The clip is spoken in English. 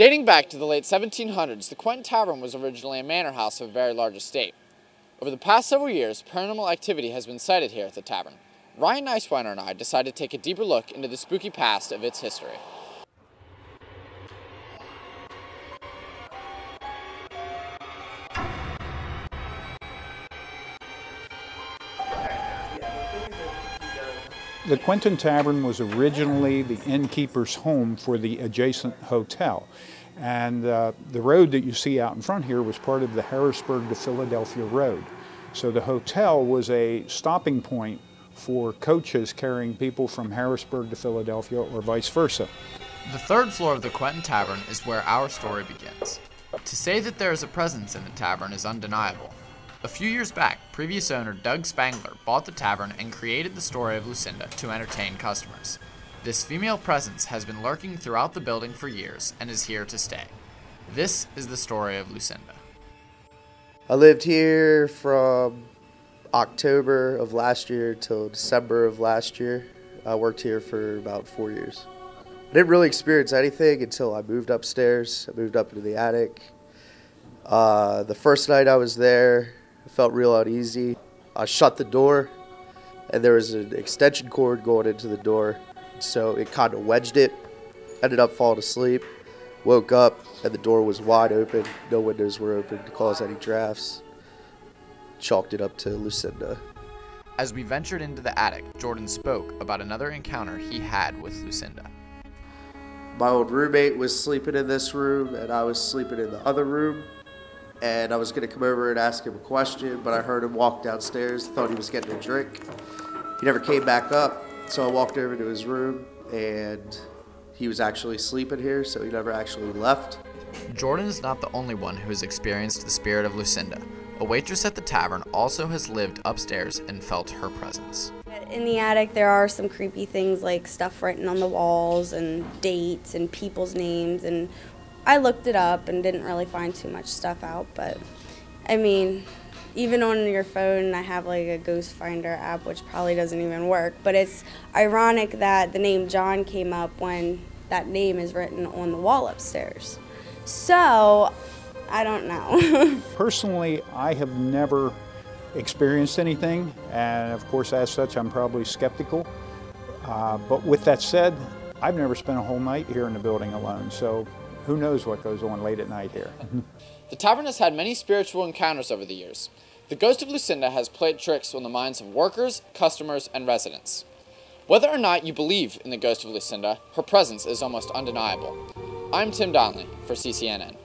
Dating back to the late 1700s, the Quentin Tavern was originally a manor house of a very large estate. Over the past several years, paranormal activity has been cited here at the tavern. Ryan Neiswender and I decided to take a deeper look into the spooky past of its history. The Quentin Tavern was originally the innkeeper's home for the adjacent hotel. And the road that you see out in front here was part of the Harrisburg to Philadelphia road. So the hotel was a stopping point for coaches carrying people from Harrisburg to Philadelphia or vice versa. The third floor of the Quentin Tavern is where our story begins. To say that there is a presence in the tavern is undeniable. A few years back, previous owner Doug Spangler bought the tavern and created the story of Lucinda to entertain customers. This female presence has been lurking throughout the building for years and is here to stay. This is the story of Lucinda. I lived here from October of last year till December of last year. I worked here for about 4 years. I didn't really experience anything until I moved upstairs. I moved up into the attic. The first night I was there, I felt real uneasy. I shut the door, and there was an extension cord going into the door, so it kind of wedged it. Ended up falling asleep, woke up, and the door was wide open. No windows were open to cause any drafts. Chalked it up to Lucinda. As we ventured into the attic, Jordan spoke about another encounter he had with Lucinda. My old roommate was sleeping in this room, and I was sleeping in the other room. And I was going to come over and ask him a question, but I heard him walk downstairs, thought he was getting a drink. He never came back up, so I walked over to his room, and he was actually sleeping here, so he never actually left. Jordan is not the only one who has experienced the spirit of Lucinda. A waitress at the tavern also has lived upstairs and felt her presence. In the attic, there are some creepy things like stuff written on the walls and dates and people's names, and I looked it up and didn't really find too much stuff out, but I mean, even on your phone, I have like a ghost finder app, which probably doesn't even work, but it's ironic that the name John came up when that name is written on the wall upstairs. So, I don't know. Personally, I have never experienced anything, and of course, as such, I'm probably skeptical. But with that said, I've never spent a whole night here in the building alone, so who knows what goes on late at night here. The tavern has had many spiritual encounters over the years. The ghost of Lucinda has played tricks on the minds of workers, customers, and residents. Whether or not you believe in the ghost of Lucinda, her presence is almost undeniable. I'm Tim Donley for CCNN.